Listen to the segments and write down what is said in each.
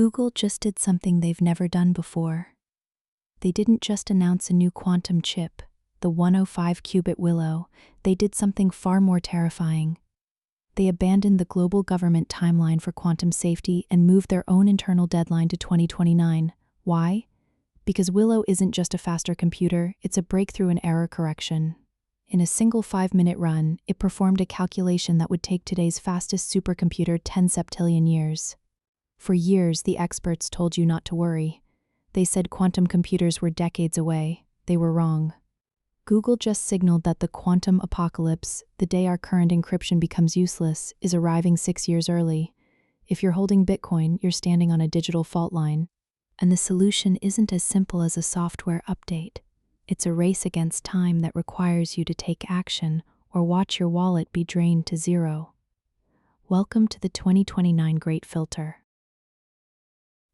Google just did something they've never done before. They didn't just announce a new quantum chip, the 105-qubit Willow. They did something far more terrifying. They abandoned the global government timeline for quantum safety and moved their own internal deadline to 2029. Why? Because Willow isn't just a faster computer, it's a breakthrough in error correction. In a single 5-minute run, it performed a calculation that would take today's fastest supercomputer 10 septillion years. For years, the experts told you not to worry. They said quantum computers were decades away. They were wrong. Google just signaled that the quantum apocalypse, the day our current encryption becomes useless, is arriving 6 years early. If you're holding Bitcoin, you're standing on a digital fault line. And the solution isn't as simple as a software update. It's a race against time that requires you to take action or watch your wallet be drained to zero. Welcome to the 2029 Great Filter.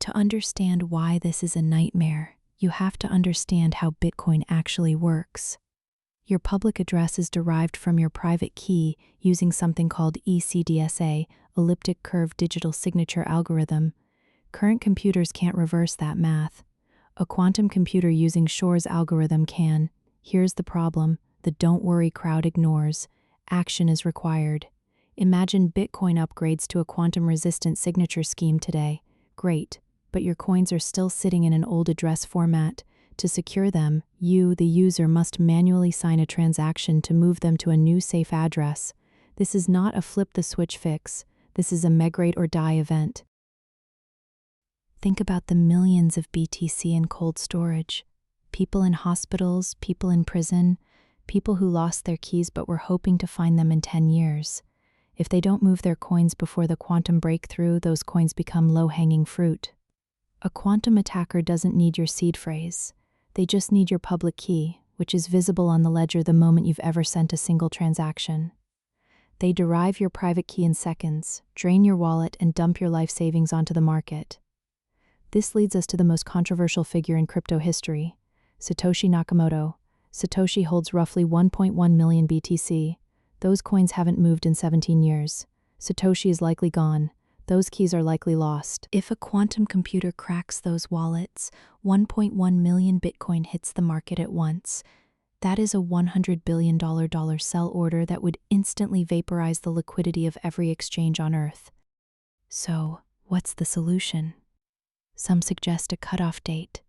To understand why this is a nightmare, you have to understand how Bitcoin actually works. Your public address is derived from your private key using something called ECDSA, elliptic curve digital signature algorithm. Current computers can't reverse that math. A quantum computer using Shor's algorithm can. Here's the problem: the don't worry crowd ignores. Action is required. Imagine Bitcoin upgrades to a quantum-resistant signature scheme today. Great, but your coins are still sitting in an old address format. To secure them, you, the user, must manually sign a transaction to move them to a new safe address. This is not a flip-the-switch fix. This is a migrate or die event. Think about the millions of BTC in cold storage. People in hospitals, people in prison, people who lost their keys but were hoping to find them in 10 years. If they don't move their coins before the quantum breakthrough, those coins become low-hanging fruit. A quantum attacker doesn't need your seed phrase. They just need your public key, which is visible on the ledger the moment you've ever sent a single transaction. They derive your private key in seconds, drain your wallet, and dump your life savings onto the market. This leads us to the most controversial figure in crypto history, Satoshi Nakamoto. Satoshi holds roughly 1.1 million BTC. Those coins haven't moved in 17 years. Satoshi is likely gone. Those keys are likely lost. If a quantum computer cracks those wallets, 1.1 million Bitcoin hits the market at once. That is a $100 billion sell order that would instantly vaporize the liquidity of every exchange on Earth. So, what's the solution? Some suggest a cutoff date.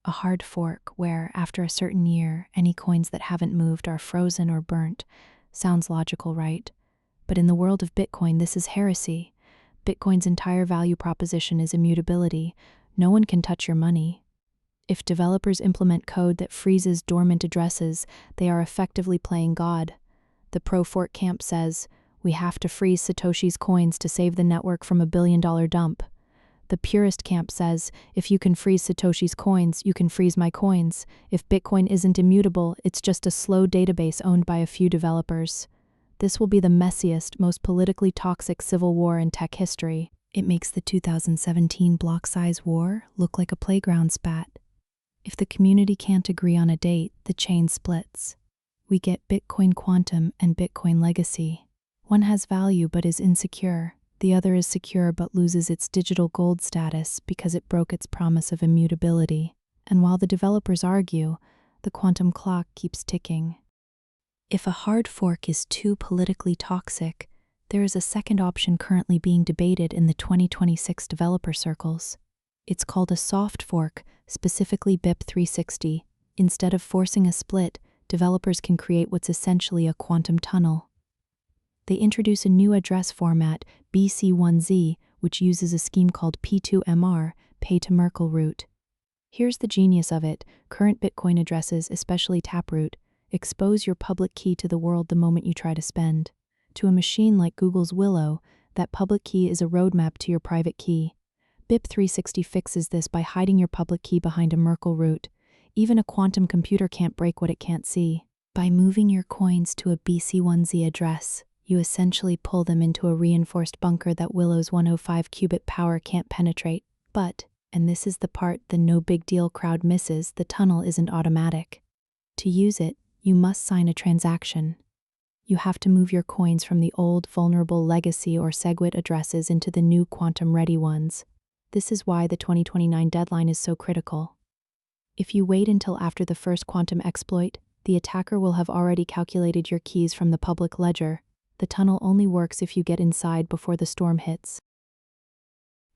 A hard fork where, after a certain year, any coins that haven't moved are frozen or burnt. Sounds logical, right? But in the world of Bitcoin, this is heresy. Bitcoin's entire value proposition is immutability. No one can touch your money. If developers implement code that freezes dormant addresses, they are effectively playing God. The pro-fork camp says, we have to freeze Satoshi's coins to save the network from $1 billion dump. The purist camp says, if you can freeze Satoshi's coins, you can freeze my coins. If Bitcoin isn't immutable, it's just a slow database owned by a few developers. This will be the messiest, most politically toxic civil war in tech history. It makes the 2017 block size war look like a playground spat. If the community can't agree on a date, the chain splits. We get Bitcoin Quantum and Bitcoin Legacy. One has value but is insecure. The other is secure but loses its digital gold status because it broke its promise of immutability. And while the developers argue, the quantum clock keeps ticking. If a hard fork is too politically toxic, there is a second option currently being debated in the 2026 developer circles. It's called a soft fork, specifically BIP-360. Instead of forcing a split, developers can create what's essentially a quantum tunnel. They introduce a new address format, BC1Z, which uses a scheme called P2MR, pay-to-Merkle root. Here's the genius of it: current Bitcoin addresses, especially Taproot, expose your public key to the world the moment you try to spend. To a machine like Google's Willow, that public key is a roadmap to your private key. BIP-360 fixes this by hiding your public key behind a Merkle root. Even a quantum computer can't break what it can't see. By moving your coins to a BC1Z address, you essentially pull them into a reinforced bunker that Willow's 105-qubit power can't penetrate. But, and this is the part the no big deal crowd misses, the tunnel isn't automatic. To use it, you must sign a transaction. You have to move your coins from the old, vulnerable legacy or SegWit addresses into the new quantum-ready ones. This is why the 2029 deadline is so critical. If you wait until after the first quantum exploit, the attacker will have already calculated your keys from the public ledger. The tunnel only works if you get inside before the storm hits.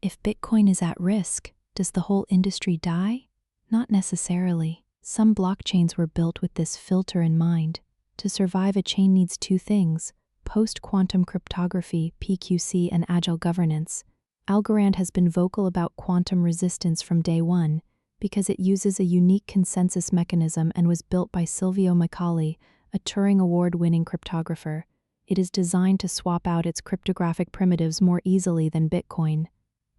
If Bitcoin is at risk, does the whole industry die? Not necessarily. Some blockchains were built with this filter in mind. To survive, a chain needs two things: post-quantum cryptography, PQC, and agile governance. Algorand has been vocal about quantum resistance from day one because it uses a unique consensus mechanism and was built by Silvio Micali, a Turing Award-winning cryptographer. It is designed to swap out its cryptographic primitives more easily than Bitcoin.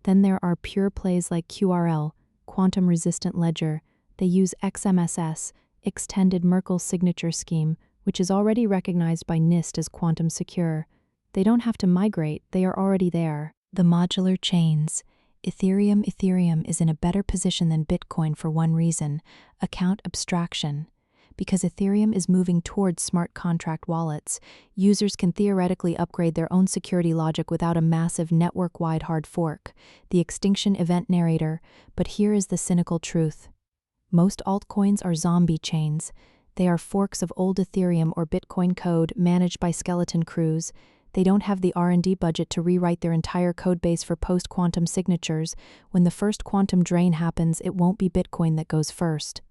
Then there are pure plays like QRL, quantum-resistant ledger. They use XMSS, Extended Merkle Signature Scheme, which is already recognized by NIST as quantum secure. They don't have to migrate, they are already there. The modular chains. Ethereum is in a better position than Bitcoin for one reason: account abstraction. Because Ethereum is moving towards smart contract wallets, users can theoretically upgrade their own security logic without a massive network-wide hard fork, the extinction event narrator. But here is the cynical truth. Most altcoins are zombie chains. They are forks of old Ethereum or Bitcoin code managed by skeleton crews. They don't have the R&D budget to rewrite their entire codebase for post-quantum signatures. When the first quantum drain happens, it won't be Bitcoin that goes first.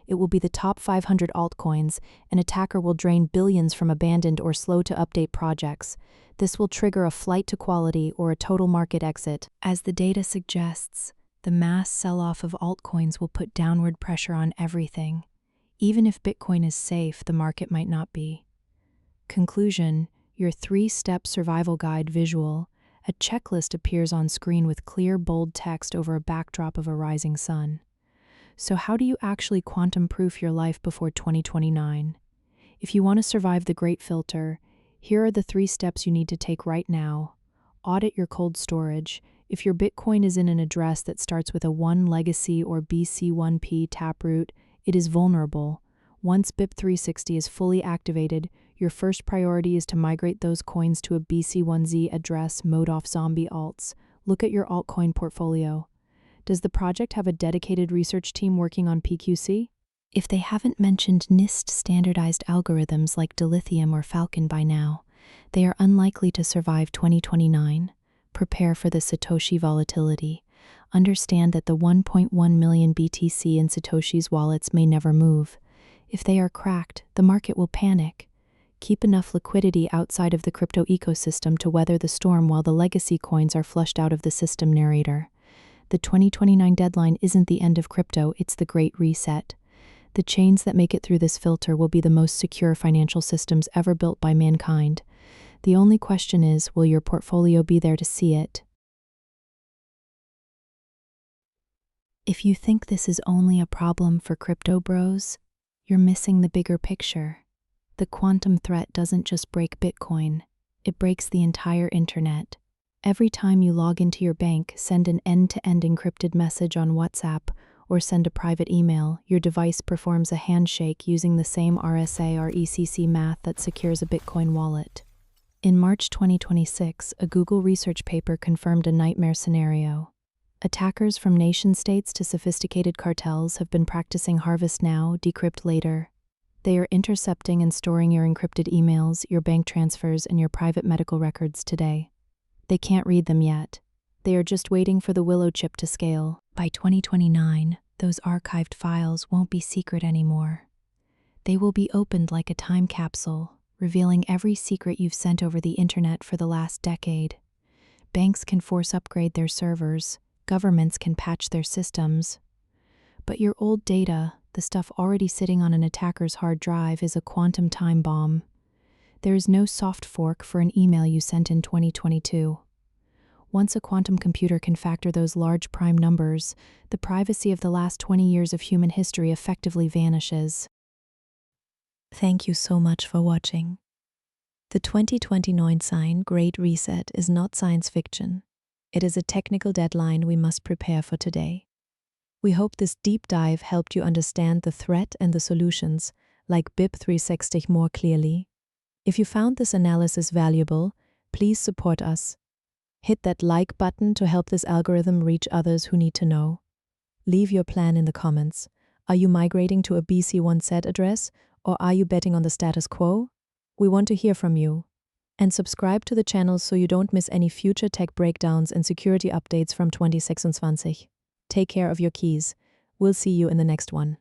It will be the top 500 altcoins. An attacker will drain billions from abandoned or slow-to-update projects. This will trigger a flight to quality or a total market exit. As the data suggests, the mass sell-off of altcoins will put downward pressure on everything. Even if Bitcoin is safe, the market might not be. Conclusion: your 3-step survival guide visual. A checklist appears on screen with clear, bold text over a backdrop of a rising sun. So how do you actually quantum-proof your life before 2029? If you want to survive the Great Filter, here are the 3 steps you need to take right now. Audit your cold storage. If your Bitcoin is in an address that starts with a 1 legacy or BC1P taproot, it is vulnerable. Once BIP-360 is fully activated, your first priority is to migrate those coins to a BC1Z address, mode off zombie alts. Look at your altcoin portfolio. Does the project have a dedicated research team working on PQC? If they haven't mentioned NIST standardized algorithms like Dilithium or Falcon by now, they are unlikely to survive 2029. Prepare for the Satoshi volatility. Understand that the 1.1 million BTC in Satoshi's wallets may never move. If they are cracked, the market will panic. Keep enough liquidity outside of the crypto ecosystem to weather the storm while the legacy coins are flushed out of the system narrator. The 2029 deadline isn't the end of crypto, it's the Great Reset. The chains that make it through this filter will be the most secure financial systems ever built by mankind. The only question is, will your portfolio be there to see it? If you think this is only a problem for crypto bros, you're missing the bigger picture. The quantum threat doesn't just break Bitcoin, it breaks the entire internet. Every time you log into your bank, send an end-to-end encrypted message on WhatsApp, or send a private email, your device performs a handshake using the same RSA or ECC math that secures a Bitcoin wallet. In March 2026, a Google research paper confirmed a nightmare scenario. Attackers from nation-states to sophisticated cartels have been practicing Harvest Now, Decrypt Later. They are intercepting and storing your encrypted emails, your bank transfers, and your private medical records today. They can't read them yet. They are just waiting for the Willow chip to scale. By 2029, those archived files won't be secret anymore. They will be opened like a time capsule, revealing every secret you've sent over the internet for the last decade. Banks can force upgrade their servers, governments can patch their systems. But your old data, the stuff already sitting on an attacker's hard drive, is a quantum time bomb. There is no soft fork for an email you sent in 2022. Once a quantum computer can factor those large prime numbers, the privacy of the last 20 years of human history effectively vanishes. Thank you so much for watching. The 2029 sign, Great Reset, is not science fiction. It is a technical deadline we must prepare for today. We hope this deep dive helped you understand the threat and the solutions, like BIP-360, more clearly. If you found this analysis valuable, please support us. Hit that like button to help this algorithm reach others who need to know. Leave your plan in the comments. Are you migrating to a BC1Z address, or are you betting on the status quo? We want to hear from you. And subscribe to the channel so you don't miss any future tech breakdowns and security updates from 2026. Take care of your keys. We'll see you in the next one.